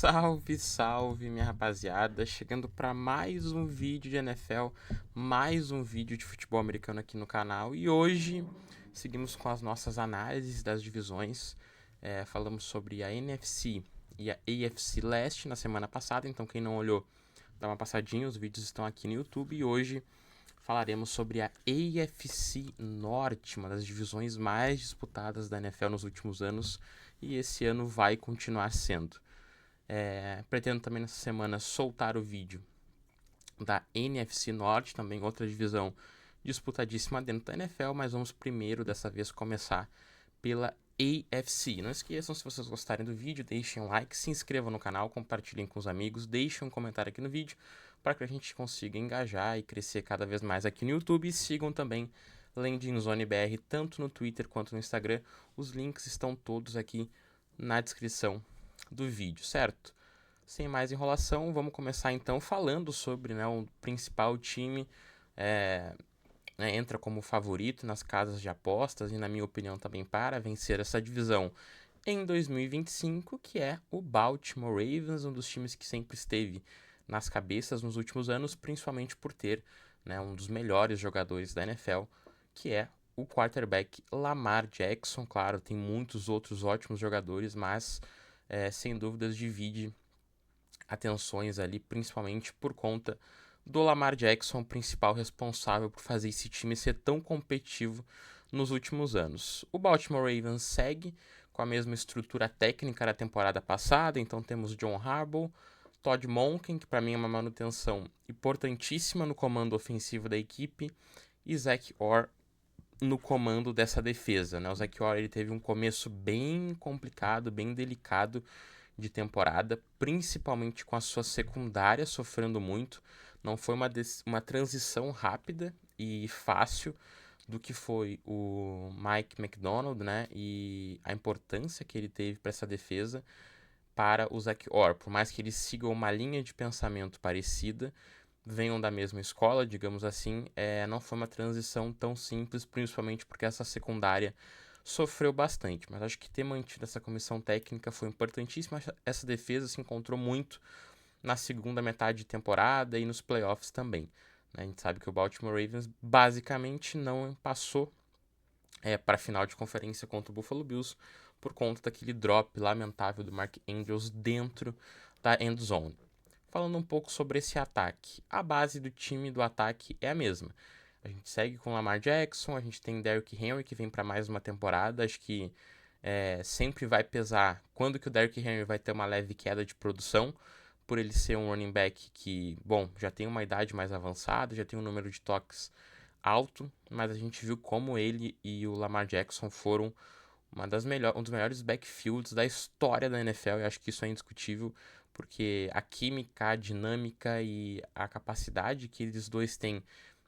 Salve, salve, minha rapaziada, chegando para mais um vídeo de NFL, mais um vídeo de futebol americano aqui no canal. E hoje seguimos com as nossas análises das divisões. Falamos sobre a NFC e a AFC Leste na semana passada, então quem não olhou, dá uma passadinha, os vídeos estão aqui no YouTube. E hoje falaremos sobre a AFC Norte, uma das divisões mais disputadas da NFL nos últimos anos, e esse ano vai continuar sendo. Pretendo também nessa semana soltar o vídeo da NFC Norte, também outra divisão disputadíssima dentro da NFL, mas vamos primeiro dessa vez começar pela AFC. Não esqueçam, se vocês gostarem do vídeo, deixem um like, se inscrevam no canal, compartilhem com os amigos, deixem um comentário aqui no vídeo para que a gente consiga engajar e crescer cada vez mais aqui no YouTube. E sigam também Landing Zone BR, tanto no Twitter quanto no Instagram. Os links estão todos aqui na descrição do vídeo, certo? Sem mais enrolação, vamos começar então falando sobre o principal time, entra como favorito nas casas de apostas e, na minha opinião, também para vencer essa divisão em 2025, que é o Baltimore Ravens, um dos times que sempre esteve nas cabeças nos últimos anos, principalmente por ter um dos melhores jogadores da NFL, que é o quarterback Lamar Jackson. Claro, tem muitos outros ótimos jogadores, mas sem dúvidas divide atenções ali, principalmente por conta do Lamar Jackson, principal responsável por fazer esse time ser tão competitivo nos últimos anos. O Baltimore Ravens segue com a mesma estrutura técnica da temporada passada, então temos John Harbaugh, Todd Monken, que para mim é uma manutenção importantíssima no comando ofensivo da equipe, e Zach Orr no comando dessa defesa. O Zach Orr ele teve um começo bem complicado, bem delicado de temporada, principalmente com a sua secundária sofrendo muito. Não foi uma transição rápida e fácil do que foi o Mike McDonald, e a importância que ele teve para essa defesa para o Zach Orr. Por mais que eles sigam uma linha de pensamento parecida, venham da mesma escola, digamos assim, não foi uma transição tão simples, principalmente porque essa secundária sofreu bastante. Mas acho que ter mantido essa comissão técnica foi importantíssimo. Essa defesa se encontrou muito na segunda metade de temporada e nos playoffs também. A gente sabe que o Baltimore Ravens basicamente não passou para a final de conferência contra o Buffalo Bills por conta daquele drop lamentável do Mark Andrews dentro da end zone. Falando um pouco sobre esse ataque, a base do time do ataque é a mesma. A gente segue com Lamar Jackson, a gente tem Derrick Henry que vem para mais uma temporada. Acho que sempre vai pesar quando que o Derrick Henry vai ter uma leve queda de produção, por ele ser um running back que, já tem uma idade mais avançada, já tem um número de toques alto, mas a gente viu como ele e o Lamar Jackson foram um dos melhores backfields da história da NFL, e acho que isso é indiscutível, porque a química, a dinâmica e a capacidade que eles dois têm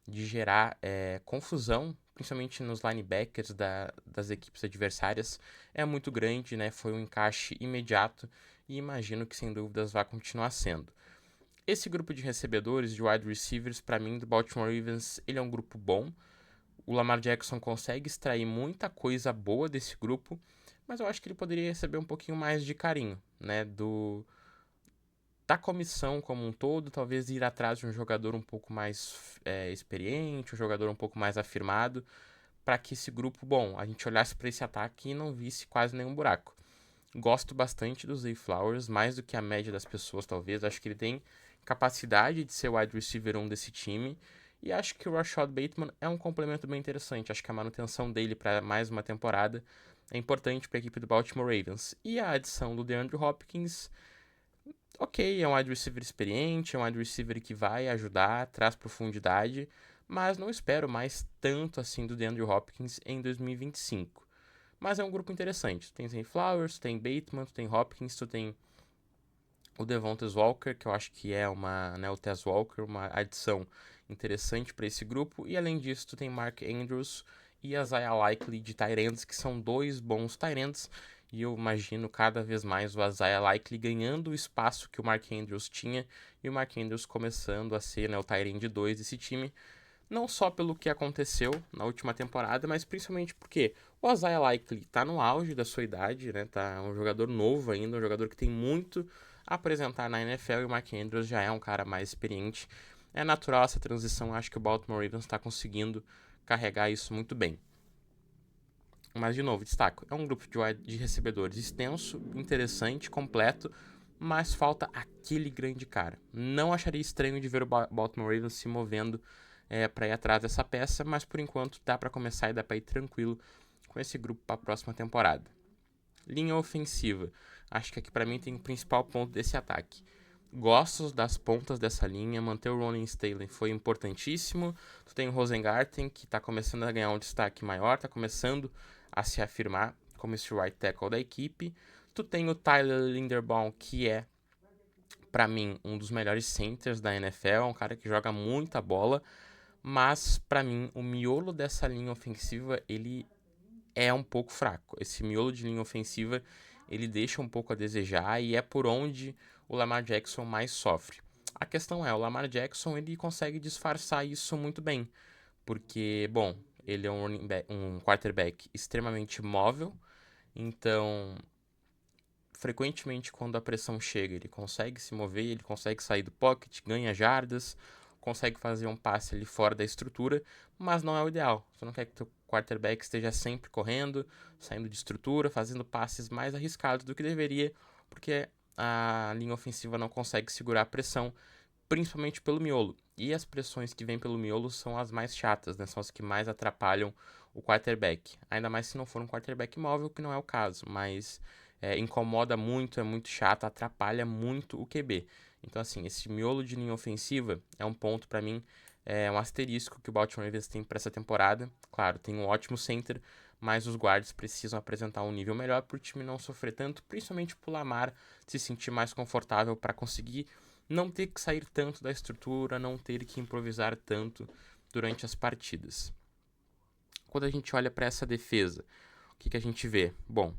de gerar confusão, principalmente nos linebackers das equipes adversárias, é muito grande, Foi um encaixe imediato e imagino que sem dúvidas vai continuar sendo. Esse grupo de recebedores, de wide receivers, para mim, do Baltimore Ravens, ele é um grupo bom. O Lamar Jackson consegue extrair muita coisa boa desse grupo, mas eu acho que ele poderia receber um pouquinho mais de carinho, da comissão como um todo, talvez ir atrás de um jogador um pouco mais experiente, um jogador um pouco mais afirmado, para que esse grupo, a gente olhasse para esse ataque e não visse quase nenhum buraco. Gosto bastante do Zay Flowers, mais do que a média das pessoas, talvez. Acho que ele tem capacidade de ser o wide receiver 1 desse time. E acho que o Rashad Bateman é um complemento bem interessante. Acho que a manutenção dele para mais uma temporada é importante para a equipe do Baltimore Ravens. E a adição do DeAndre Hopkins, ok, é um wide receiver experiente, é um wide receiver que vai ajudar, traz profundidade, mas não espero mais tanto assim do DeAndre Hopkins em 2025. Mas é um grupo interessante. Tu tem Zay Flowers, tu tem Bateman, tu tem Hopkins, tu tem o Devontae Walker, que eu acho que é o Tess Walker, uma adição interessante para esse grupo. E além disso, tu tem Mark Andrews e Isaiah Likely de tight ends, que são dois bons tight ends. E eu imagino cada vez mais o Isaiah Likely ganhando o espaço que o Mark Andrews tinha, e o Mark Andrews começando a ser o tight end 2 desse time. Não só pelo que aconteceu na última temporada, mas principalmente porque o Isaiah Likely está no auge da sua idade, Tá um jogador novo ainda, um jogador que tem muito apresentar na NFL e o Mark Andrews já é um cara mais experiente. É natural essa transição, acho que o Baltimore Ravens está conseguindo carregar isso muito bem. Mas, de novo, destaco, é um grupo de recebedores extenso, interessante, completo, mas falta aquele grande cara. Não acharia estranho de ver o Baltimore Ravens se movendo para ir atrás dessa peça, mas por enquanto dá para começar e dá para ir tranquilo com esse grupo para a próxima temporada. Linha ofensiva. Acho que aqui para mim tem o principal ponto desse ataque. Gosto das pontas dessa linha, manter o Ronnie Stanley foi importantíssimo. Tu tem o Rosengarten, que está começando a ganhar um destaque maior, está começando a se afirmar como esse right tackle da equipe. Tu tem o Tyler Linderbaum, que é, para mim, um dos melhores centers da NFL, um cara que joga muita bola, mas, para mim, o miolo dessa linha ofensiva, ele é um pouco fraco. Esse miolo de linha ofensiva, ele deixa um pouco a desejar e é por onde o Lamar Jackson mais sofre. A questão é, o Lamar Jackson ele consegue disfarçar isso muito bem, porque, bom, ele é um quarterback extremamente móvel, então, frequentemente quando a pressão chega, ele consegue se mover, ele consegue sair do pocket, ganha jardas, consegue fazer um passe ali fora da estrutura, mas não é o ideal. Você não quer que o quarterback esteja sempre correndo, saindo de estrutura, fazendo passes mais arriscados do que deveria, porque a linha ofensiva não consegue segurar a pressão, principalmente pelo miolo. E as pressões que vêm pelo miolo são as mais chatas, né? São as que mais atrapalham o quarterback. Ainda mais se não for um quarterback móvel, que não é o caso, mas incomoda muito, é muito chato, atrapalha muito o QB. Então, assim, esse miolo de linha ofensiva é um ponto para mim, é um asterisco que o Baltimore Ravens tem para essa temporada. Claro, tem um ótimo center, mas os guards precisam apresentar um nível melhor para o time não sofrer tanto, principalmente para o Lamar se sentir mais confortável para conseguir não ter que sair tanto da estrutura, não ter que improvisar tanto durante as partidas. Quando a gente olha para essa defesa, o que a gente vê? Bom,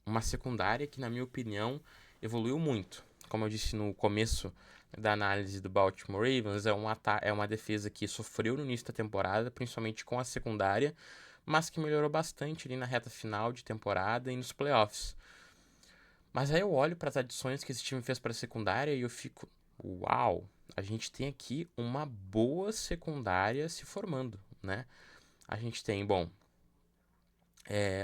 uma secundária que, na minha opinião, evoluiu muito. Como eu disse no começo da análise do Baltimore Ravens, é uma defesa que sofreu no início da temporada, principalmente com a secundária, mas que melhorou bastante ali na reta final de temporada e nos playoffs. Mas aí eu olho para as adições que esse time fez para a secundária e eu fico, uau, a gente tem aqui uma boa secundária se formando, né? A gente tem, bom,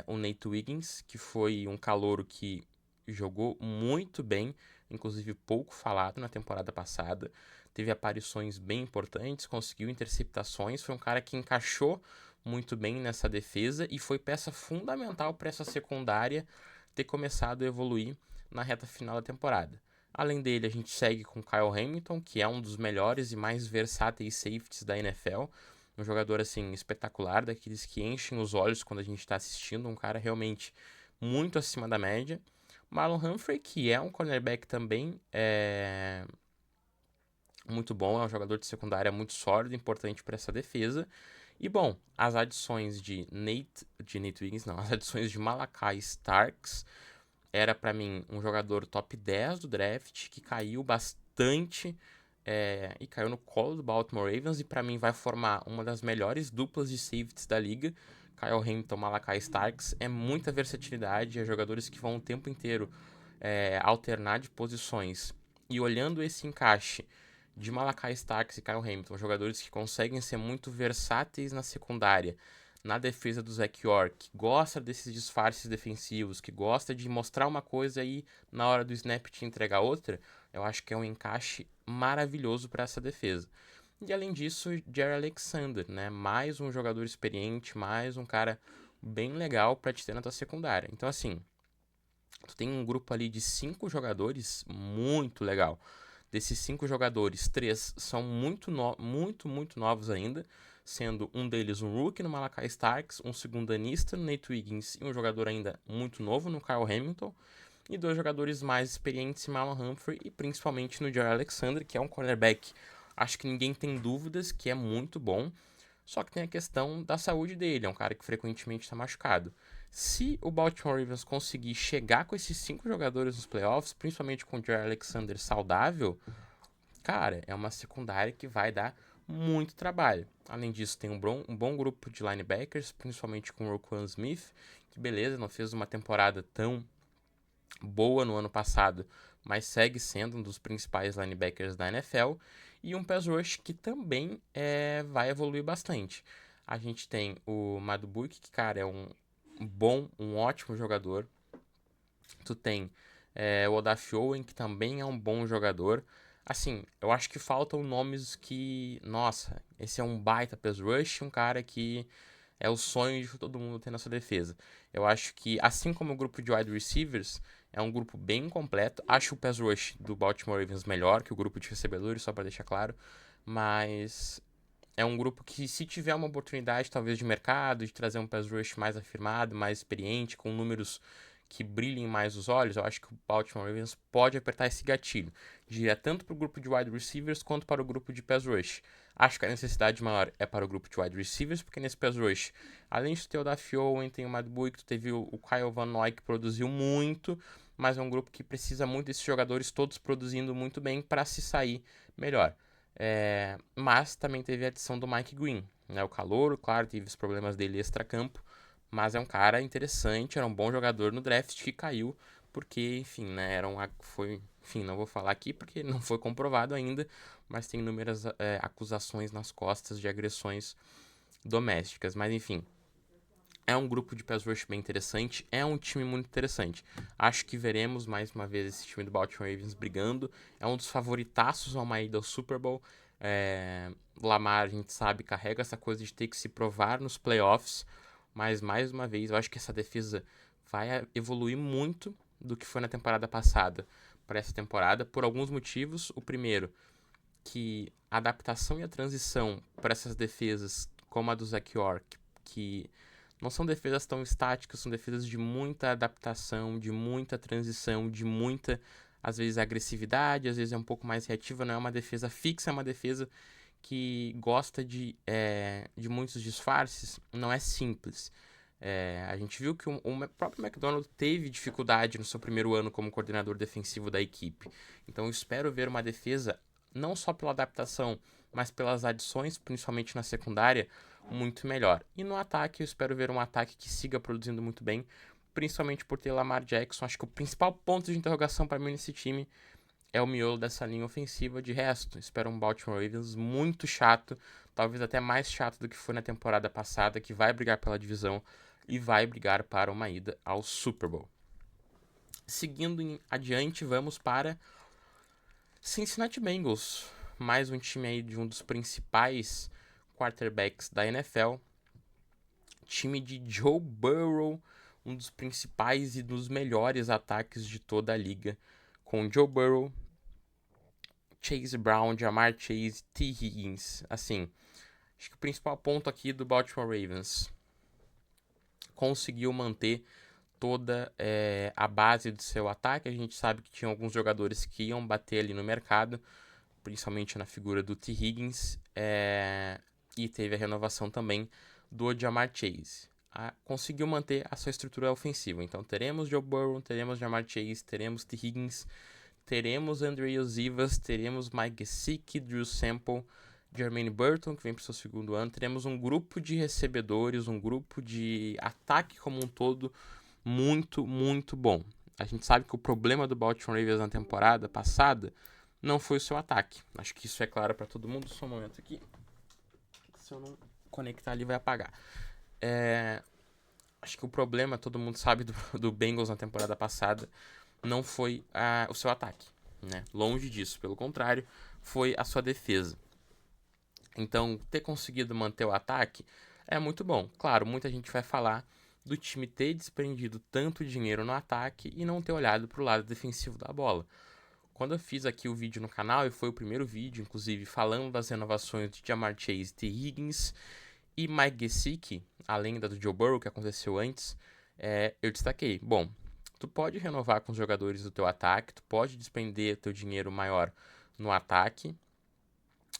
o Nate Wiggins, que foi um calouro que jogou muito bem, inclusive pouco falado na temporada passada. Teve aparições bem importantes, conseguiu interceptações, foi um cara que encaixou muito bem nessa defesa e foi peça fundamental para essa secundária ter começado a evoluir na reta final da temporada. Além dele, a gente segue com Kyle Hamilton, que é um dos melhores e mais versáteis safeties da NFL. Um jogador, assim, espetacular, daqueles que enchem os olhos quando a gente está assistindo. Um cara realmente muito acima da média. Marlon Humphrey, que é um cornerback também muito bom, é um jogador de secundária muito sólido, importante para essa defesa. E bom, as adições de Nate Wiggins, não, as adições de Malachi Starks, era para mim um jogador top 10 do draft, que caiu bastante e caiu no colo do Baltimore Ravens, e para mim vai formar uma das melhores duplas de safeties da liga. Kyle Hamilton, Malachi Starks, é muita versatilidade, é jogadores que vão o tempo inteiro alternar de posições. E olhando esse encaixe de Malachi Starks e Kyle Hamilton, jogadores que conseguem ser muito versáteis na secundária, na defesa do Zach York, que gosta desses disfarces defensivos, que gosta de mostrar uma coisa e na hora do snap te entregar outra, eu acho que é um encaixe maravilhoso para essa defesa. E além disso, Jerry Alexander, né? Mais um jogador experiente, mais um cara bem legal para te ter na tua secundária. Então, assim, tu tem um grupo ali de 5 jogadores muito legal. Desses 5 jogadores, 3 são muito novos ainda, sendo um deles um rookie no Malachi Starks, um segundanista no Nate Wiggins e um jogador ainda muito novo no Kyle Hamilton, e 2 jogadores mais experientes, Marlon Humphrey e principalmente no Jair Alexander, que é um cornerback, acho que ninguém tem dúvidas que é muito bom, só que tem a questão da saúde dele, é um cara que frequentemente está machucado. Se o Baltimore Ravens conseguir chegar com esses 5 jogadores nos playoffs, principalmente com o Jair Alexander saudável, cara, é uma secundária que vai dar muito trabalho. Além disso, tem um bom grupo de linebackers, principalmente com o Roquan Smith, que beleza, não fez uma temporada tão boa no ano passado, mas segue sendo um dos principais linebackers da NFL, e um pass rush que também vai evoluir bastante. A gente tem o Madubuike, que, cara, é um ótimo jogador. Tu tem o Odafe Oweh, que também é um bom jogador. Assim, eu acho que faltam nomes que... Nossa, esse é um baita pass rush, um cara que é o sonho de todo mundo ter na sua defesa. Eu acho que, assim como o grupo de wide receivers, é um grupo bem completo. Acho o pass rush do Baltimore Ravens melhor que o grupo de recebedores, só para deixar claro. Mas é um grupo que, se tiver uma oportunidade, talvez de mercado, de trazer um pass rush mais afirmado, mais experiente, com números que brilhem mais os olhos, eu acho que o Baltimore Ravens pode apertar esse gatilho, de ir tanto para o grupo de wide receivers quanto para o grupo de pass rush. Acho que a necessidade maior é para o grupo de wide receivers, porque nesse pass rush, além de ter o Odafe Oweh, tem o Madubuike, tu teve o Kyle Van Noy, que produziu muito, mas é um grupo que precisa muito desses jogadores todos produzindo muito bem para se sair melhor. Mas também teve a adição do Mike Green, né? O calouro, claro, teve os problemas dele extra-campo, mas é um cara interessante, era um bom jogador no draft que caiu, porque, enfim, né, enfim, não vou falar aqui porque não foi comprovado ainda, mas tem inúmeras acusações nas costas de agressões domésticas, mas enfim. É um grupo de pass rush bem interessante, é um time muito interessante. Acho que veremos mais uma vez esse time do Baltimore Ravens brigando. É um dos favoritaços a uma ida ao Super Bowl. Lamar, a gente sabe, carrega essa coisa de ter que se provar nos playoffs. Mas, mais uma vez, eu acho que essa defesa vai evoluir muito do que foi na temporada passada para essa temporada, por alguns motivos. O primeiro, que a adaptação e a transição para essas defesas, como a do Zach York, que não são defesas tão estáticas, são defesas de muita adaptação, de muita transição, de muita, às vezes, agressividade, às vezes é um pouco mais reativa, não é uma defesa fixa, é uma defesa que gosta de muitos disfarces, não é simples. A gente viu que o próprio McDonald teve dificuldade no seu primeiro ano como coordenador defensivo da equipe. Então eu espero ver uma defesa, não só pela adaptação, mas pelas adições, principalmente na secundária, muito melhor. E no ataque eu espero ver um ataque que siga produzindo muito bem, principalmente por ter Lamar Jackson. Acho que o principal ponto de interrogação para mim nesse time é o miolo dessa linha ofensiva. De resto, espero um Baltimore Ravens muito chato, talvez até mais chato do que foi na temporada passada, que vai brigar pela divisão e vai brigar para uma ida ao Super Bowl. Seguindo adiante, vamos para Cincinnati Bengals, mais um time aí de um dos principais quarterbacks da NFL, time de Joe Burrow, um dos principais e dos melhores ataques de toda a liga, com Joe Burrow, Chase Brown, Ja'Marr Chase, T. Higgins. Assim, acho que o principal ponto aqui do Baltimore Ravens, conseguiu manter toda a base do seu ataque. A gente sabe que tinha alguns jogadores que iam bater ali no mercado, principalmente na figura do T. Higgins, e teve a renovação também do Ja'Marr Chase. Conseguiu manter a sua estrutura ofensiva. Então teremos Joe Burrow, teremos Ja'Marr Chase, teremos T. Higgins, teremos Andre Yosivas, teremos Mike Gesicki, Drew Sample, Jermaine Burton, que vem para o seu segundo ano. Teremos um grupo de recebedores, um grupo de ataque como um todo muito, muito bom. A gente sabe que o problema do Baltimore Ravens na temporada passada não foi o seu ataque. Acho que isso é claro para todo mundo. Só um momento aqui. Se eu não conectar ali, vai apagar. Acho que o problema, todo mundo sabe, do Bengals na temporada passada não foi o seu ataque, né? Longe disso, pelo contrário, foi a sua defesa. Então, ter conseguido manter o ataque é muito bom. Claro, muita gente vai falar do time ter desprendido tanto dinheiro no ataque e não ter olhado para o lado defensivo da bola. Quando eu fiz aqui o vídeo no canal, e foi o primeiro vídeo, inclusive, falando das renovações de Ja'Marr Chase, T. Higgins e Mike Gesicki, além da do Joe Burrow, que aconteceu antes, eu destaquei. Bom, tu pode renovar com os jogadores do teu ataque, tu pode despender teu dinheiro maior no ataque,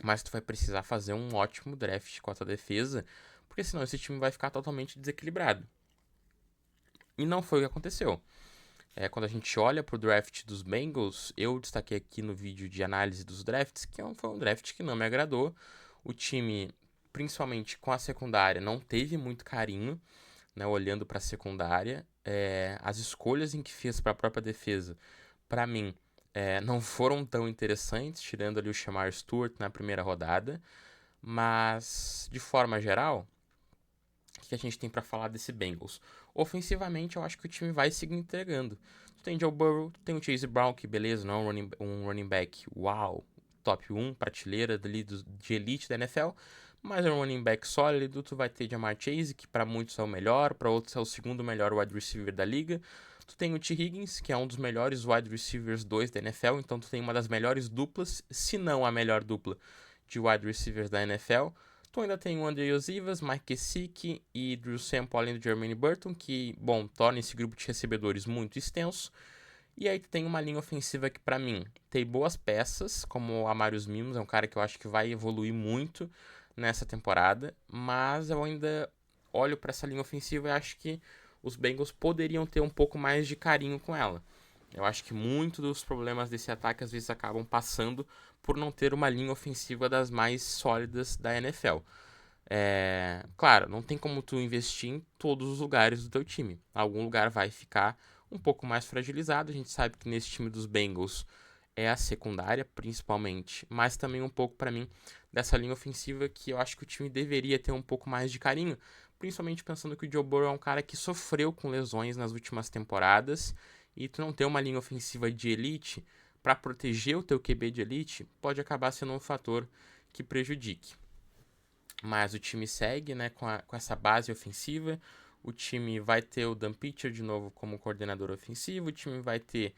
mas tu vai precisar fazer um ótimo draft com a tua defesa, porque senão esse time vai ficar totalmente desequilibrado. E não foi o que aconteceu. Quando a gente olha pro draft dos Bengals, eu destaquei aqui no vídeo de análise dos drafts que foi um draft que não me agradou. O time, principalmente com a secundária, não teve muito carinho, né, olhando para a secundária. As escolhas em que fez para a própria defesa, para mim, não foram tão interessantes, tirando ali o Shamar Stewart na primeira rodada. Mas, de forma geral, o que a gente tem pra falar desse Bengals? Ofensivamente, eu acho que o time vai seguir entregando. Tu tem Joe Burrow, tu tem o Chase Brown, que beleza, não é um running back, uau, top 1, prateleira de elite da NFL, mas é um running back sólido. Tu vai ter Ja'Marr Chase, que pra muitos é o melhor, pra outros é o segundo melhor wide receiver da liga. Tu tem o T. Higgins, que é um dos melhores wide receivers 2 da NFL, então tu tem uma das melhores duplas, se não a melhor dupla de wide receivers da NFL. Tu ainda tem o Andrei Osivas, Mike Gesicki e Drew Sample, além do Jermaine Burton, que, bom, torna esse grupo de recebedores muito extenso. E aí tu tem uma linha ofensiva que, pra mim, tem boas peças, como o Amarius Mims, é um cara que eu acho que vai evoluir muito nessa temporada, mas eu ainda olho pra essa linha ofensiva e acho que os Bengals poderiam ter um pouco mais de carinho com ela. Eu acho que muitos dos problemas desse ataque às vezes acabam passando por não ter uma linha ofensiva das mais sólidas da NFL. Claro, não tem como tu investir em todos os lugares do teu time. Algum lugar vai ficar um pouco mais fragilizado. A gente sabe que nesse time dos Bengals é a secundária, principalmente, mas também um pouco para mim dessa linha ofensiva que eu acho que o time deveria ter um pouco mais de carinho, principalmente pensando que o Joe Burrow é um cara que sofreu com lesões nas últimas temporadas e tu não ter uma linha ofensiva de elite para proteger o teu QB de elite pode acabar sendo um fator que prejudique. Mas o time segue, né, com essa base ofensiva. O time vai ter o Dan Pitcher de novo como coordenador ofensivo. O time vai ter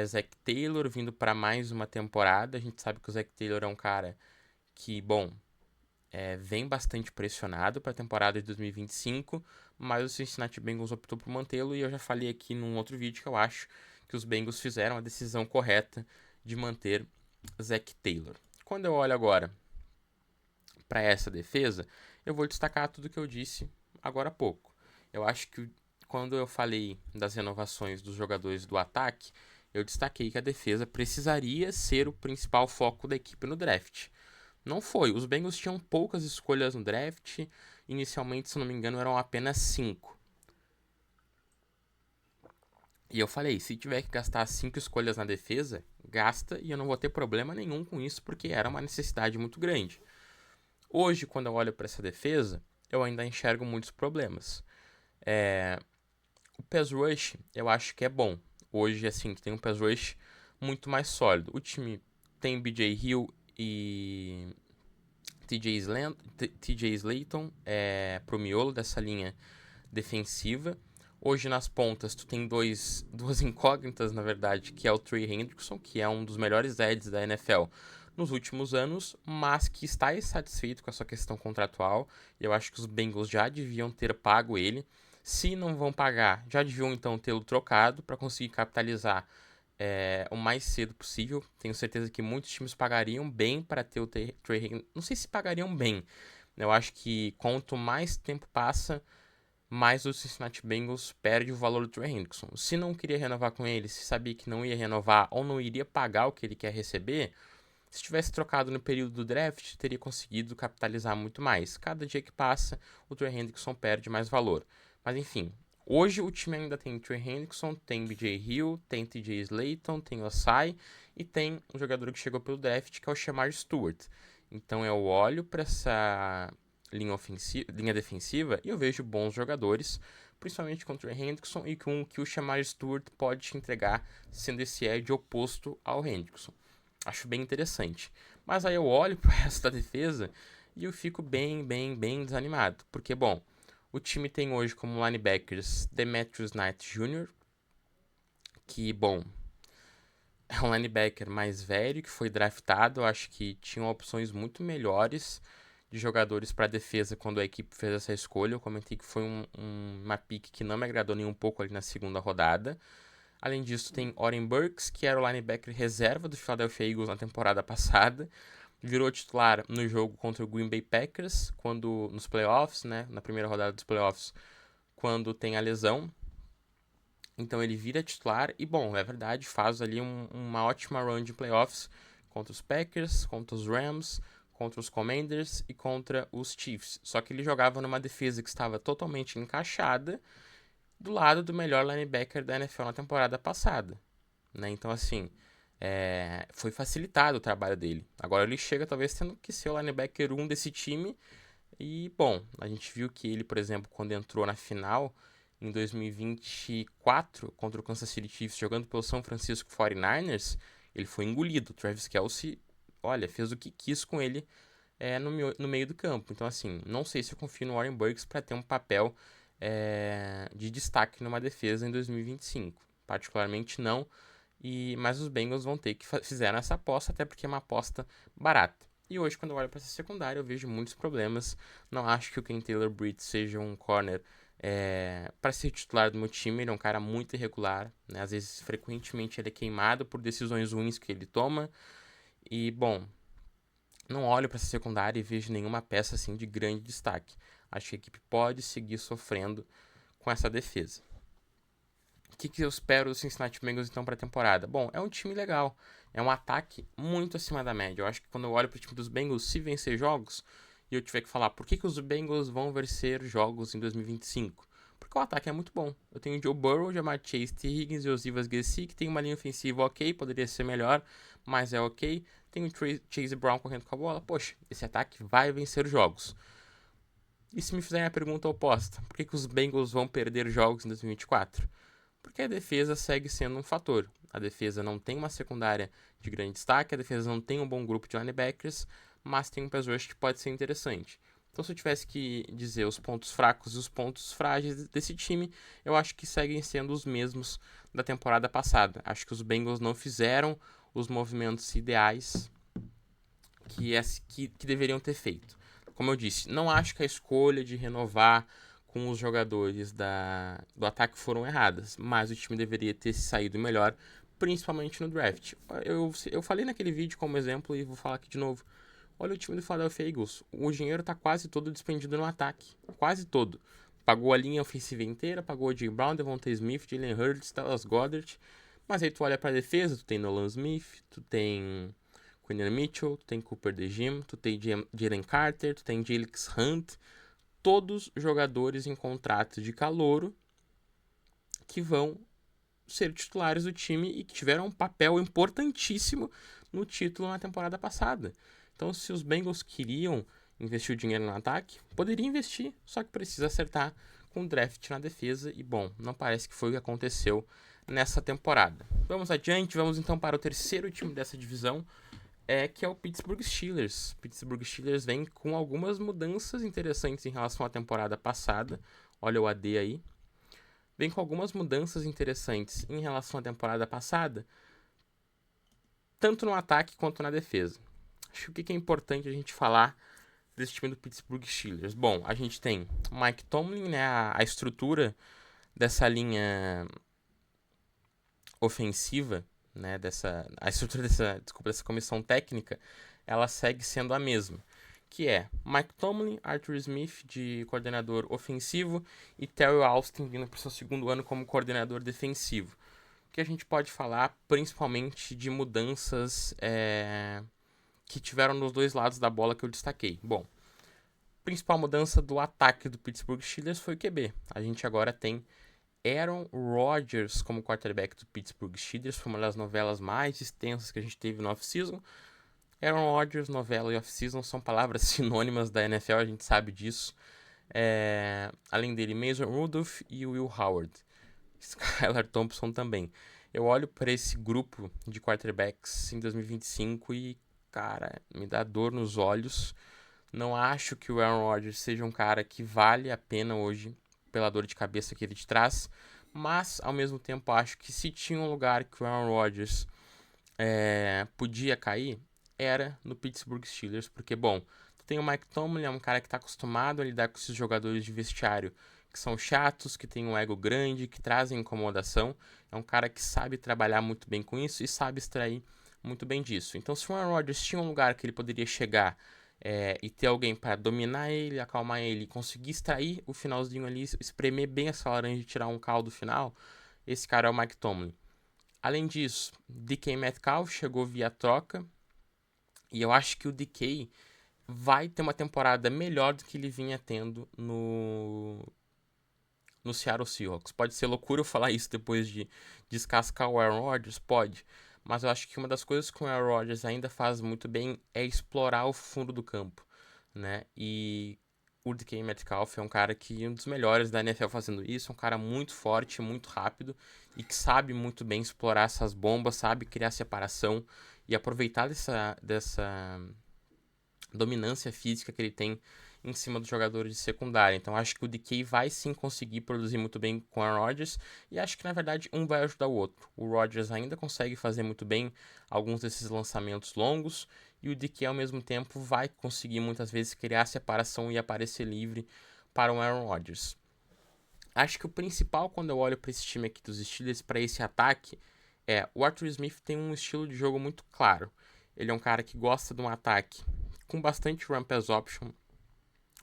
Zach Taylor vindo para mais uma temporada. A gente sabe que o Zach Taylor é um cara que, bom, vem bastante pressionado para a temporada de 2025, mas o Cincinnati Bengals optou por mantê-lo. E eu já falei aqui num outro vídeo que eu acho que os Bengals fizeram a decisão correta de manter Zach Taylor. Quando eu olho agora para essa defesa, eu vou destacar tudo que eu disse agora há pouco. Eu acho que quando eu falei das renovações dos jogadores do ataque, eu destaquei que a defesa precisaria ser o principal foco da equipe no draft. Não foi. Os Bengals tinham poucas escolhas no draft. Inicialmente, se não me engano, eram apenas 5. E eu falei, se tiver que gastar 5 escolhas na defesa, gasta e eu não vou ter problema nenhum com isso, porque era uma necessidade muito grande. Hoje, quando eu olho para essa defesa, eu ainda enxergo muitos problemas. O pass rush, eu acho que é bom. Hoje, assim, tem um pass rush muito mais sólido. O time tem BJ Hill e TJ Slayton pro miolo dessa linha defensiva. Hoje, nas pontas, tu tem duas incógnitas, na verdade, que é o Trey Hendrickson, que é um dos melhores edges da NFL nos últimos anos, mas que está insatisfeito com a sua questão contratual. Eu acho que os Bengals já deviam ter pago ele. Se não vão pagar, já deviam então tê-lo trocado para conseguir capitalizar o mais cedo possível. Tenho certeza que muitos times pagariam bem para ter o Trey Hendrickson. Não sei se pagariam bem. Eu acho que quanto mais tempo passa, mais o Cincinnati Bengals perde o valor do Trey Hendrickson. Se não queria renovar com ele, se sabia que não ia renovar ou não iria pagar o que ele quer receber, se tivesse trocado no período do draft, teria conseguido capitalizar muito mais. Cada dia que passa, o Trey Hendrickson perde mais valor. Mas enfim, hoje o time ainda tem Trey Hendrickson, tem BJ Hill, tem TJ Slayton, tem Osai e tem um jogador que chegou pelo draft que é o Shamar Stewart. Então eu olho para essa linha defensiva e eu vejo bons jogadores, principalmente com o Trey Hendrickson e com o que o Shamar Stewart pode te entregar, sendo esse edge oposto ao Hendrickson. Acho bem interessante. Mas aí eu olho pro resto da defesa e eu fico bem desanimado. Porque, bom, o time tem hoje como linebackers Demetrius Knight Jr., que, bom, é um linebacker mais velho, que foi draftado. Eu acho que tinham opções muito melhores de jogadores para defesa quando a equipe fez essa escolha. Eu comentei que foi uma pick que não me agradou nem um pouco ali na segunda rodada. Além disso, tem Oren Burks, que era o linebacker reserva do Philadelphia Eagles na temporada passada. Virou titular no jogo contra o Green Bay Packers, nos playoffs, né, na primeira rodada dos playoffs, quando tem a lesão. Então ele vira titular e, bom, é verdade, faz ali uma ótima run de playoffs contra os Packers, contra os Rams, contra os Commanders e contra os Chiefs. Só que ele jogava numa defesa que estava totalmente encaixada do lado do melhor linebacker da NFL na temporada passada, né? Então, assim, foi facilitado o trabalho dele. Agora ele chega talvez tendo que ser o linebacker 1 desse time. E, bom, a gente viu que ele, por exemplo, quando entrou na final em 2024 contra o Kansas City Chiefs, jogando pelo São Francisco 49ers, ele foi engolido. O Travis Kelce, olha, fez o que quis com ele no meio do campo. Então, assim, não sei se eu confio no Warren Burks para ter um papel de destaque numa defesa em 2025. Particularmente não. Mas os Bengals vão ter que fizeram essa aposta, até porque é uma aposta barata. E hoje, quando eu olho para essa secundária, eu vejo muitos problemas. Não acho que o Ken Taylor-Britt seja um corner para ser titular do meu time. Ele é um cara muito irregular, né? Às vezes, frequentemente, ele é queimado por decisões ruins que ele toma. E, bom, não olho para essa secundária e vejo nenhuma peça assim de grande destaque. Acho que a equipe pode seguir sofrendo com essa defesa. O que eu espero do Cincinnati Bengals então para a temporada? Bom, é um time legal, é um ataque muito acima da média. Eu acho que quando eu olho para o time dos Bengals, se vencer jogos, e eu tiver que falar por que os Bengals vão vencer jogos em 2025, porque o ataque é muito bom. Eu tenho Joe Burrow, Ja'Marr Chase, T. Higgins e Osiris Gesicki, que tem uma linha ofensiva ok, poderia ser melhor, mas é ok. Tem o Chase Brown correndo com a bola. Poxa, esse ataque vai vencer jogos. E se me fizerem a pergunta oposta, por que os Bengals vão perder jogos em 2024? Porque a defesa segue sendo um fator. A defesa não tem uma secundária de grande destaque, a defesa não tem um bom grupo de linebackers, mas tem um pass rush que pode ser interessante. Então, se eu tivesse que dizer os pontos fracos e os pontos frágeis desse time, eu acho que seguem sendo os mesmos da temporada passada. Acho que os Bengals não fizeram os movimentos ideais que deveriam ter feito. Como eu disse, não acho que a escolha de renovar com os jogadores do ataque foram erradas, mas o time deveria ter saído melhor, principalmente no draft. Eu falei naquele vídeo como exemplo e vou falar aqui de novo. Olha o time do Philadelphia Eagles. O dinheiro está quase todo despendido no ataque. Quase todo. Pagou a linha ofensiva inteira, pagou o Jay Brown, Devontae Smith, Jalen Hurts, Dallas Goedert. Mas aí tu olha pra defesa, tu tem Nolan Smith, tu tem Quinn Mitchell, tu tem Cooper DeJean, tu tem Jalen Carter, tu tem Jalix Hunt. Todos jogadores em contrato de calouro que vão ser titulares do time e que tiveram um papel importantíssimo no título na temporada passada. Então, se os Bengals queriam investir o dinheiro no ataque, poderia investir, só que precisa acertar com o draft na defesa. E, bom, não parece que foi o que aconteceu nessa temporada. Vamos adiante, vamos então para o terceiro time dessa divisão, que é o Pittsburgh Steelers. Pittsburgh Steelers vem com algumas mudanças interessantes em relação à temporada passada. Olha o AD aí. Vem com algumas mudanças interessantes em relação à temporada passada, tanto no ataque quanto na defesa. Acho que o que é importante a gente falar desse time do Pittsburgh Steelers? Bom, a gente tem Mike Tomlin, né, a estrutura dessa linha ofensiva, né, a estrutura dessa comissão técnica, ela segue sendo a mesma, que é Mike Tomlin, Arthur Smith de coordenador ofensivo e Terry Austin vindo para o seu segundo ano como coordenador defensivo. Que a gente pode falar principalmente de mudanças que tiveram nos dois lados da bola que eu destaquei. Bom, a principal mudança do ataque do Pittsburgh Steelers foi o QB. A gente agora tem Aaron Rodgers como quarterback do Pittsburgh Steelers. Foi uma das novelas mais extensas que a gente teve no off-season. Aaron Rodgers, novela e off-season são palavras sinônimas da NFL, a gente sabe disso. Além dele, Mason Rudolph e Will Howard. Skylar Thompson também. Eu olho para esse grupo de quarterbacks em 2025 e, cara, me dá dor nos olhos. Não acho que o Aaron Rodgers seja um cara que vale a pena hoje pela dor de cabeça que ele te traz, mas ao mesmo tempo acho que se tinha um lugar que o Aaron Rodgers podia cair, era no Pittsburgh Steelers, porque, bom, tu tem o Mike Tomlin, é um cara que está acostumado a lidar com esses jogadores de vestiário que são chatos, que tem um ego grande, que trazem incomodação, é um cara que sabe trabalhar muito bem com isso e sabe extrair muito bem disso. Então, se o Aaron Rodgers tinha um lugar que ele poderia chegar e ter alguém para dominar ele, acalmar ele, conseguir extrair o finalzinho ali, espremer bem essa laranja e tirar um caldo final, esse cara é o Mike Tomlin. Além disso, DK Metcalf chegou via troca e eu acho que o DK vai ter uma temporada melhor do que ele vinha tendo no Seattle Seahawks. Pode ser loucura eu falar isso depois de descascar o Aaron Rodgers? Pode. mas eu acho que uma das coisas que o Aaron Rodgers ainda faz muito bem é explorar o fundo do campo, né? E o DK Metcalf é um cara que é um dos melhores da NFL fazendo isso, é um cara muito forte, muito rápido e que sabe muito bem explorar essas bombas, sabe criar separação e aproveitar dessa dominância física que ele tem em cima dos jogadores de secundária. Então acho que o DK vai sim conseguir produzir muito bem com o Aaron Rodgers e acho que na verdade um vai ajudar o outro. O Rodgers ainda consegue fazer muito bem alguns desses lançamentos longos e o DK ao mesmo tempo vai conseguir muitas vezes criar separação e aparecer livre para o Aaron Rodgers. Acho que o principal quando eu olho para esse time aqui dos Steelers, para esse ataque, é o Arthur Smith tem um estilo de jogo muito claro. Ele é um cara que gosta de um ataque com bastante run pass option,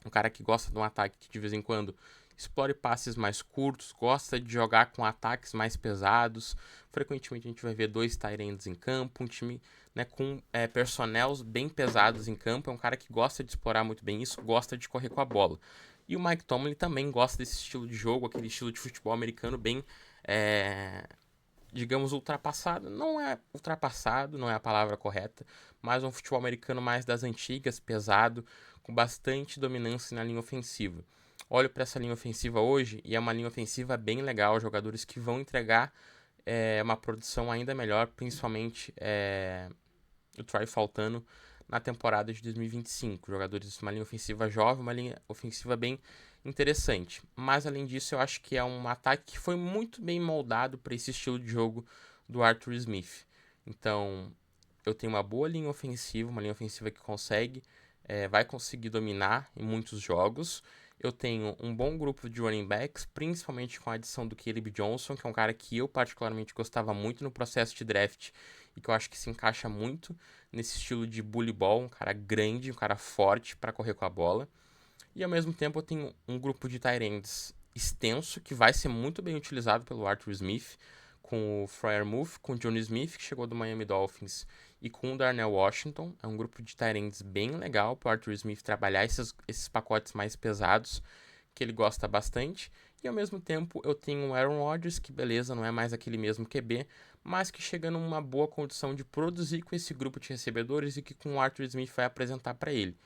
um cara que gosta de um ataque que de vez em quando explore passes mais curtos, gosta de jogar com ataques mais pesados. Frequentemente a gente vai ver 2 tight ends em campo, um time, né, com personnels bem pesados em campo. É um cara que gosta de explorar muito bem isso, gosta de correr com a bola. E o Mike Tomlin também gosta desse estilo de jogo, aquele estilo de futebol americano bem, digamos, ultrapassado. Não é ultrapassado, não é a palavra correta, mas um futebol americano mais das antigas, pesado, com bastante dominância na linha ofensiva. Olho para essa linha ofensiva hoje e é uma linha ofensiva bem legal, jogadores que vão entregar uma produção ainda melhor, principalmente o Troy Faltano na temporada de 2025. Jogadores de uma linha ofensiva jovem, uma linha ofensiva bem interessante. Mas além disso, eu acho que é um ataque que foi muito bem moldado para esse estilo de jogo do Arthur Smith. Então, eu tenho uma boa linha ofensiva, uma linha ofensiva que vai conseguir dominar em muitos jogos. Eu tenho um bom grupo de running backs, principalmente com a adição do Caleb Johnson, que é um cara que eu particularmente gostava muito no processo de draft e que eu acho que se encaixa muito nesse estilo de bully ball, um cara grande, um cara forte para correr com a bola. E ao mesmo tempo eu tenho um grupo de tight ends extenso que vai ser muito bem utilizado pelo Arthur Smith, com o Freiermuth, com o Johnny Smith, que chegou do Miami Dolphins, e com o Darnell Washington. É um grupo de tight ends bem legal para o Arthur Smith trabalhar esses pacotes mais pesados, que ele gosta bastante. E ao mesmo tempo eu tenho o Aaron Rodgers, que beleza, não é mais aquele mesmo QB, mas que chega numa boa condição de produzir com esse grupo de recebedores e que com o Arthur Smith vai apresentar para ele.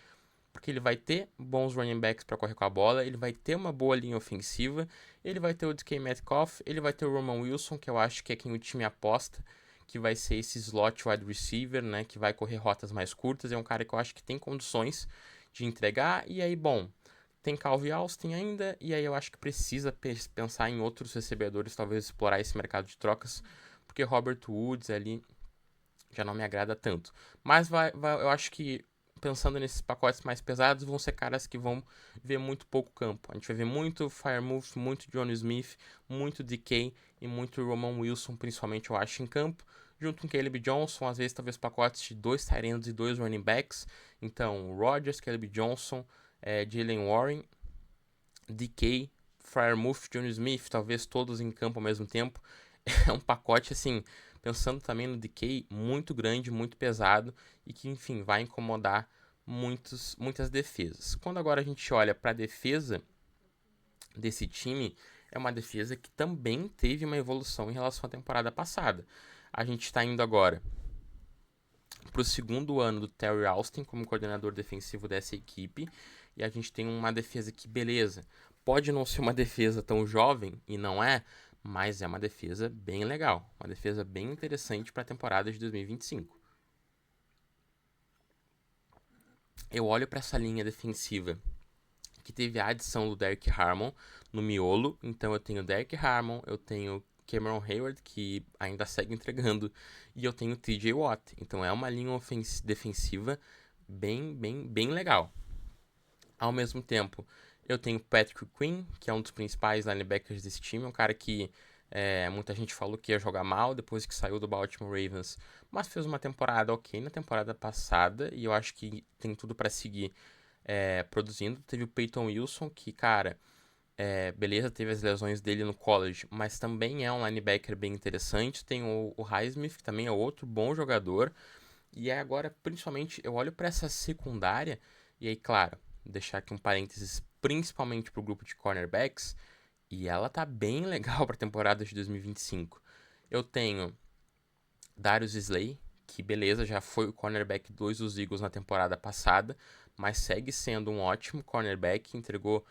Porque ele vai ter bons running backs para correr com a bola, ele vai ter uma boa linha ofensiva, ele vai ter o DK Metcalf, ele vai ter o Roman Wilson, que eu acho que é quem o time aposta, que vai ser esse slot wide receiver, né, que vai correr rotas mais curtas, é um cara que eu acho que tem condições de entregar, e aí, bom, tem Calvin Austin ainda, e aí eu acho que precisa pensar em outros recebedores, talvez explorar esse mercado de trocas, porque Robert Woods ali já não me agrada tanto. Mas eu acho que pensando nesses pacotes mais pesados, vão ser caras que vão ver muito pouco campo. A gente vai ver muito Freiermuth, muito Johnny Smith, muito DK e muito Roman Wilson, principalmente eu acho, em campo. Junto com Caleb Johnson, às vezes talvez pacotes de 2 tight ends e 2 running backs. Então, Rodgers, Caleb Johnson, Jalen Warren, DK, Freiermuth, Johnny Smith, talvez todos em campo ao mesmo tempo. É um pacote, assim, pensando também no DK, muito grande, muito pesado e que, enfim, vai incomodar muitas defesas. Quando agora a gente olha para a defesa desse time, é uma defesa que também teve uma evolução em relação à temporada passada. A gente está indo agora para o segundo ano do Terry Austin como coordenador defensivo dessa equipe e a gente tem uma defesa que, beleza, pode não ser uma defesa tão jovem, e não é, mas é uma defesa bem legal, uma defesa bem interessante para a temporada de 2025. Eu olho para essa linha defensiva que teve a adição do Derrick Harmon no miolo, então eu tenho Derrick Harmon, eu tenho Cameron Hayward, que ainda segue entregando, e eu tenho TJ Watt, então é uma linha defensiva bem legal. Ao mesmo tempo, eu tenho Patrick Quinn, que é um dos principais linebackers desse time, um cara que muita gente falou que ia jogar mal depois que saiu do Baltimore Ravens, mas fez uma temporada ok na temporada passada, e eu acho que tem tudo para seguir produzindo. Teve o Peyton Wilson, que, cara, beleza, teve as lesões dele no college, mas também é um linebacker bem interessante. Tem o Highsmith, que também é outro bom jogador. E agora, principalmente, eu olho para essa secundária, e aí, claro, deixar aqui um parênteses, principalmente para o grupo de cornerbacks, e ela tá bem legal para a temporada de 2025. Eu tenho Darius Slay, que beleza, já foi o cornerback 2 dos Eagles na temporada passada, mas segue sendo um ótimo cornerback, entregou,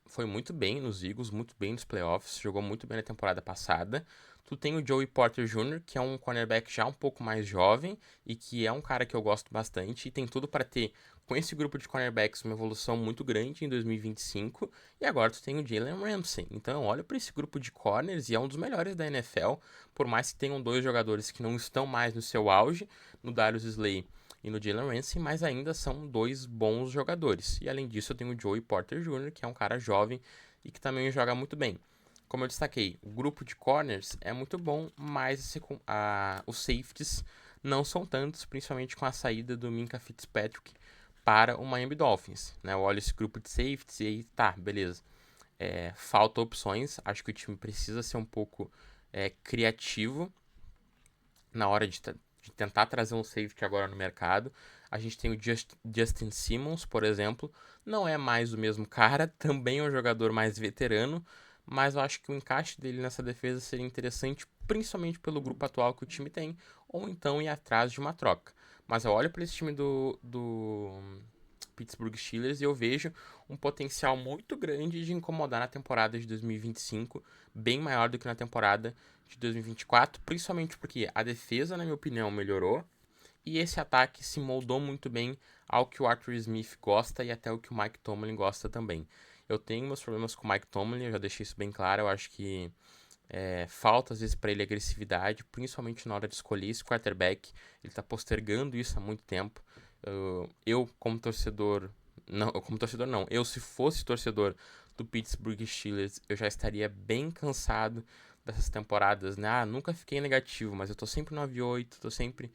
foi muito bem nos Eagles, muito bem nos playoffs, jogou muito bem na temporada passada. Tu tem o Joey Porter Jr., que é um cornerback já um pouco mais jovem e que é um cara que eu gosto bastante e tem tudo para ter, com esse grupo de cornerbacks, uma evolução muito grande em 2025. E agora tu tem o Jalen Ramsey. Então eu olho para esse grupo de corners e é um dos melhores da NFL, por mais que tenham dois jogadores que não estão mais no seu auge, no Darius Slay e no Jalen Ramsey, mas ainda são dois bons jogadores. E além disso, eu tenho o Joey Porter Jr., que é um cara jovem e que também joga muito bem. Como eu destaquei, o grupo de corners é muito bom, mas os safeties não são tantos, principalmente com a saída do Minkah Fitzpatrick para o Miami Dolphins. Né? Eu olho esse grupo de safeties e aí tá, beleza. Falta opções, acho que o time precisa ser um pouco criativo na hora de tentar trazer um safety agora no mercado. A gente tem o Justin Simmons, por exemplo, não é mais o mesmo cara, também é um jogador mais veterano, mas eu acho que o encaixe dele nessa defesa seria interessante, principalmente pelo grupo atual que o time tem, ou então ir atrás de uma troca. Mas eu olho para esse time do Pittsburgh Steelers e eu vejo um potencial muito grande de incomodar na temporada de 2025, bem maior do que na temporada de 2024, principalmente porque a defesa, na minha opinião, melhorou e esse ataque se moldou muito bem ao que o Arthur Smith gosta e até o que o Mike Tomlin gosta também. Eu tenho meus problemas com o Mike Tomlin, eu já deixei isso bem claro, eu acho que falta às vezes para ele agressividade, principalmente na hora de escolher esse quarterback. Ele está postergando isso há muito tempo. Eu como torcedor, não, eu se fosse torcedor do Pittsburgh Steelers, eu já estaria bem cansado dessas temporadas, né? Nunca fiquei negativo, mas eu tô sempre 9-8, tô sempre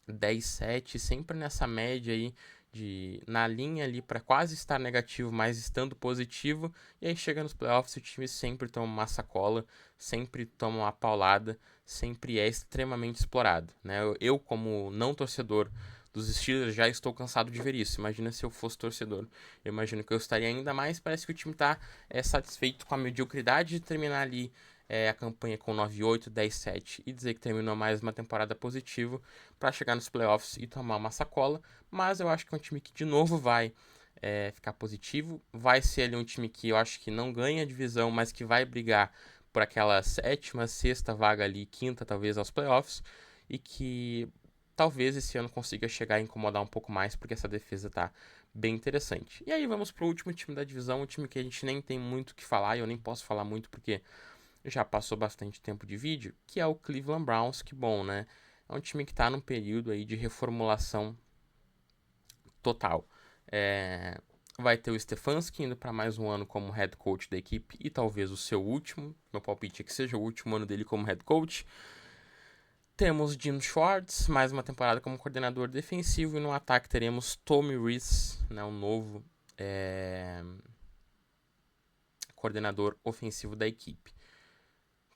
10-7, sempre nessa média aí na linha ali para quase estar negativo, mas estando positivo, e aí chega nos playoffs e o time sempre toma uma sacola, sempre toma uma paulada, sempre é extremamente explorado, né? Eu como não torcedor dos Steelers já estou cansado de ver isso. Imagina se eu fosse torcedor, eu imagino que eu estaria ainda mais. Parece que o time está satisfeito com a mediocridade de terminar ali a campanha com 9-8, 10-7 e dizer que terminou mais uma temporada positiva para chegar nos playoffs e tomar uma sacola. Mas eu acho que é um time que de novo vai ficar positivo. Vai ser ali um time que eu acho que não ganha a divisão, mas que vai brigar por aquela sétima, sexta vaga ali, quinta talvez aos playoffs, e que talvez esse ano consiga chegar a incomodar um pouco mais, porque essa defesa tá bem interessante. E aí vamos pro último time da divisão, um time que a gente nem tem muito o que falar, e eu nem posso falar muito porque já passou bastante tempo de vídeo, que é o Cleveland Browns. Que bom, né? É um time que está num período aí de reformulação total. Vai ter o Stefanski indo para mais um ano como head coach da equipe e talvez o seu último. Meu palpite é que seja o último ano dele como head coach. Temos Jim Schwartz, mais uma temporada como coordenador defensivo, e no ataque teremos Tommy Rees, né, um novo coordenador ofensivo da equipe.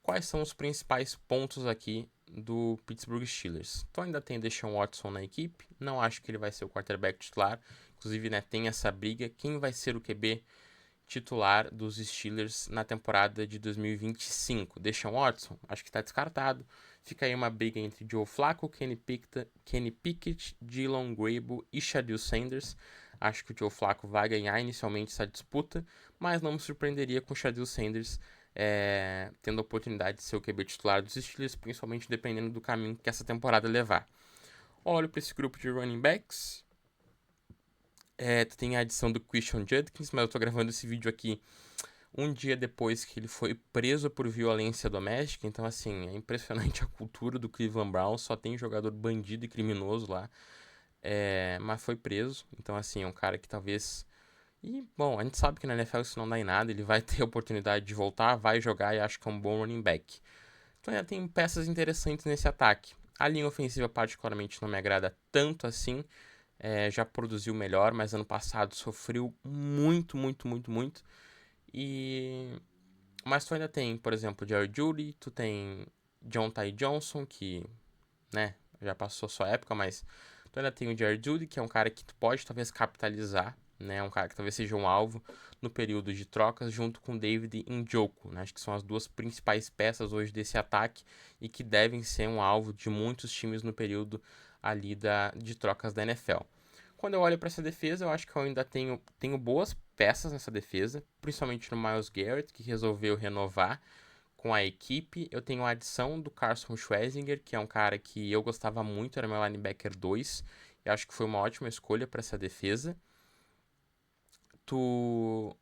Quais são os principais pontos aqui do Pittsburgh Steelers? Então ainda tem Deshaun Watson na equipe, não acho que ele vai ser o quarterback titular, inclusive, né, tem essa briga, quem vai ser o QB titular dos Steelers na temporada de 2025? Deshaun Watson? Acho que está descartado. Fica aí uma briga entre Joe Flacco, Kenny Pickett, Dylan Grable e Shedeur Sanders. Acho que o Joe Flacco vai ganhar inicialmente essa disputa, mas não me surpreenderia com o Shedeur Sanders tendo a oportunidade de ser o QB titular dos Steelers, principalmente dependendo do caminho que essa temporada levar. Olho para esse grupo de running backs. Tu tem a adição do Christian Judkins, mas eu tô gravando esse vídeo aqui um dia depois que ele foi preso por violência doméstica. Então, assim, é impressionante a cultura do Cleveland Browns. Só tem jogador bandido e criminoso lá. Mas foi preso. Então, assim, é um cara que talvez... E, bom, a gente sabe que na NFL isso não dá em nada. Ele vai ter a oportunidade de voltar, vai jogar e acho que é um bom running back. Então, ainda tem peças interessantes nesse ataque. A linha ofensiva particularmente não me agrada tanto assim. Já produziu melhor, mas ano passado sofreu muito, muito, muito, muito. Mas tu ainda tem, por exemplo, Jerry Jeudy, tu tem John Ty Johnson, que, né, já passou sua época, mas tu ainda tem o Jerry Jeudy, que é um cara que tu pode talvez capitalizar, né? Um cara que talvez seja um alvo no período de trocas, junto com David Njoku, né? Acho que são as duas principais peças hoje desse ataque e que devem ser um alvo de muitos times no período ali de trocas da NFL. Quando eu olho para essa defesa, eu acho que eu ainda tenho boas peças nessa defesa, principalmente no Myles Garrett, que resolveu renovar com a equipe. Eu tenho a adição do Carson Schwarzenegger, que é um cara que eu gostava muito, era meu linebacker 2, e acho que foi uma ótima escolha para essa defesa. Tu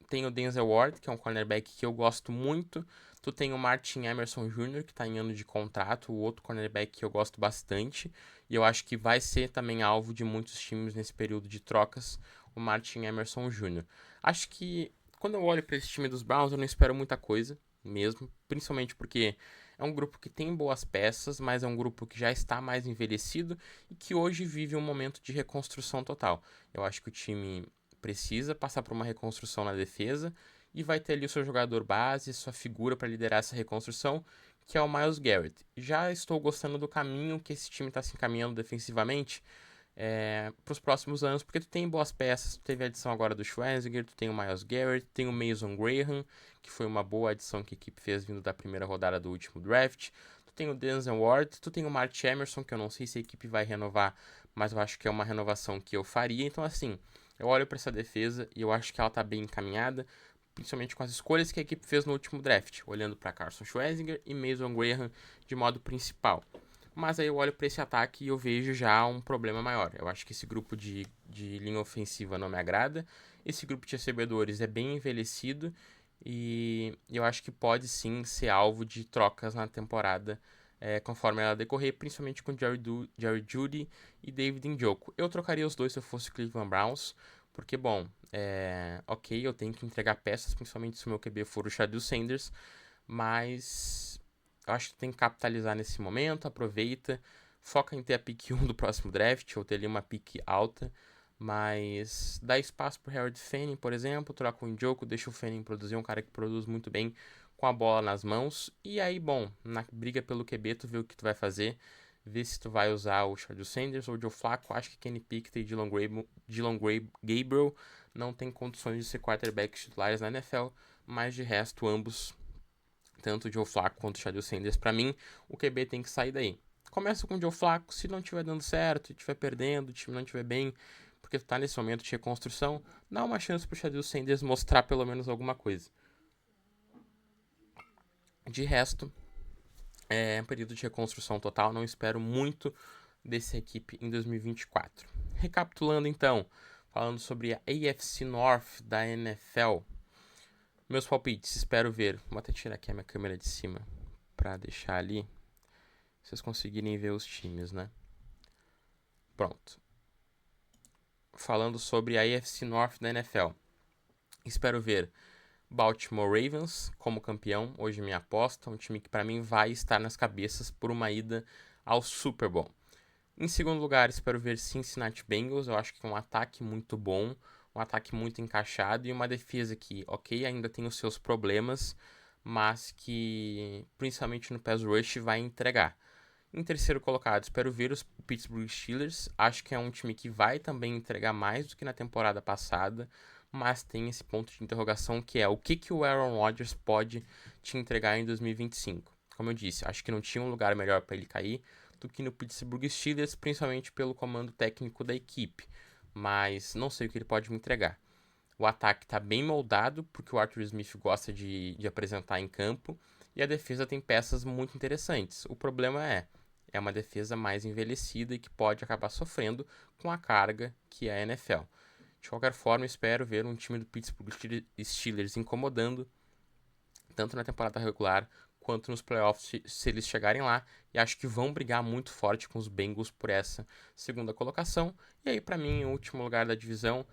tem o Denzel Ward, que é um cornerback que eu gosto muito. Tu tem o Martin Emerson Jr., que está em ano de contrato, o outro cornerback que eu gosto bastante. E eu acho que vai ser também alvo de muitos times nesse período de trocas, o Martin Emerson Jr. Acho que quando eu olho para esse time dos Browns, eu não espero muita coisa mesmo, principalmente porque é um grupo que tem boas peças, mas é um grupo que já está mais envelhecido e que hoje vive um momento de reconstrução total. Eu acho que o time precisa passar por uma reconstrução na defesa e vai ter ali o seu jogador base, sua figura para liderar essa reconstrução, que é o Myles Garrett. Já estou gostando do caminho que esse time está se encaminhando defensivamente para os próximos anos, porque tu tem boas peças, tu teve a adição agora do Schwarzenegger, tu tem o Myles Garrett, tem o Mason Graham, que foi uma boa adição que a equipe fez vindo da primeira rodada do último draft, tu tem o Denzel Ward, tu tem o Mark Emerson, que eu não sei se a equipe vai renovar, mas eu acho que é uma renovação que eu faria, então assim, eu olho para essa defesa e eu acho que ela tá bem encaminhada, principalmente com as escolhas que a equipe fez no último draft, olhando para Carson Schwarzenegger e Mason Graham de modo principal. Mas aí eu olho para esse ataque e eu vejo já um problema maior. Eu acho que esse grupo de linha ofensiva não me agrada. Esse grupo de recebedores é bem envelhecido. E eu acho que pode sim ser alvo de trocas na temporada conforme ela decorrer, principalmente com Jerry Jeudy e David Njoku. Eu trocaria os dois se eu fosse o Cleveland Browns. Porque, bom, ok, eu tenho que entregar peças, principalmente se o meu QB for o Shadow Sanders. Mas eu acho que tem que capitalizar nesse momento, aproveita, foca em ter a pick 1 do próximo draft, ou ter ali uma pick alta, mas dá espaço pro Harold Fanning, por exemplo, troca o Njoku, deixa o Fanning produzir, um cara que produz muito bem com a bola nas mãos, e aí, bom, na briga pelo QB, tu vê o que tu vai fazer, vê se tu vai usar o Shadow Sanders ou o Joe Flacco. Acho que Kenny Pickett e Dylan Gabriel não tem condições de ser quarterbacks titulares na NFL, mas de resto, ambos, tanto o Joe Flacco quanto o Shadow Sanders, pra mim, o QB tem que sair daí. Começa com o Joe Flacco, se não estiver dando certo, estiver perdendo, o time não estiver bem, porque tu tá nesse momento de reconstrução, dá uma chance pro Shadow Sanders mostrar pelo menos alguma coisa. De resto, é um período de reconstrução total, não espero muito dessa equipe em 2024. Recapitulando então, falando sobre a AFC North da NFL, meus palpites, espero ver. Vou até tirar aqui a minha câmera de cima pra deixar ali, vocês conseguirem ver os times, né? Pronto. Falando sobre a AFC North da NFL. Espero ver Baltimore Ravens como campeão. Hoje minha aposta. Um time que para mim vai estar nas cabeças por uma ida ao Super Bowl. Em segundo lugar, espero ver Cincinnati Bengals. Eu acho que é um ataque muito bom, um ataque muito encaixado e uma defesa que, ok, ainda tem os seus problemas, mas que, principalmente no pass rush, vai entregar. Em terceiro colocado, espero ver os Pittsburgh Steelers. Acho que é um time que vai também entregar mais do que na temporada passada, mas tem esse ponto de interrogação que é o que o Aaron Rodgers pode te entregar em 2025. Como eu disse, acho que não tinha um lugar melhor para ele cair do que no Pittsburgh Steelers, principalmente pelo comando técnico da equipe, mas não sei o que ele pode me entregar. O ataque está bem moldado, porque o Arthur Smith gosta de apresentar em campo, e a defesa tem peças muito interessantes. O problema é uma defesa mais envelhecida e que pode acabar sofrendo com a carga que é a NFL. De qualquer forma, espero ver um time do Pittsburgh Steelers incomodando, tanto na temporada regular quanto nos playoffs, se eles chegarem lá, e acho que vão brigar muito forte com os Bengals por essa segunda colocação. E aí, para mim, o último lugar da divisão,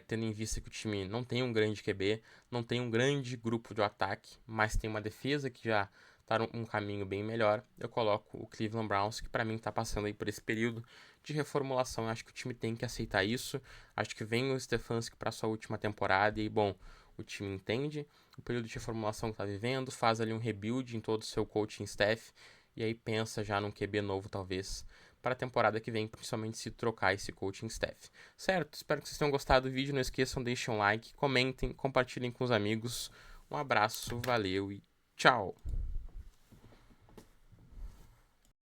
tendo em vista que o time não tem um grande QB, não tem um grande grupo de ataque, mas tem uma defesa que já está num caminho bem melhor, eu coloco o Cleveland Browns, que para mim está passando aí por esse período de reformulação. Eu acho que o time tem que aceitar isso. Acho que vem o Stefanski para sua última temporada e, bom, o time entende o período de reformulação que está vivendo, faz ali um rebuild em todo o seu coaching staff e aí pensa já num QB novo, talvez, para a temporada que vem, principalmente se trocar esse coaching staff. Certo? Espero que vocês tenham gostado do vídeo. Não esqueçam, deixem um like, comentem, compartilhem com os amigos. Um abraço, valeu e tchau!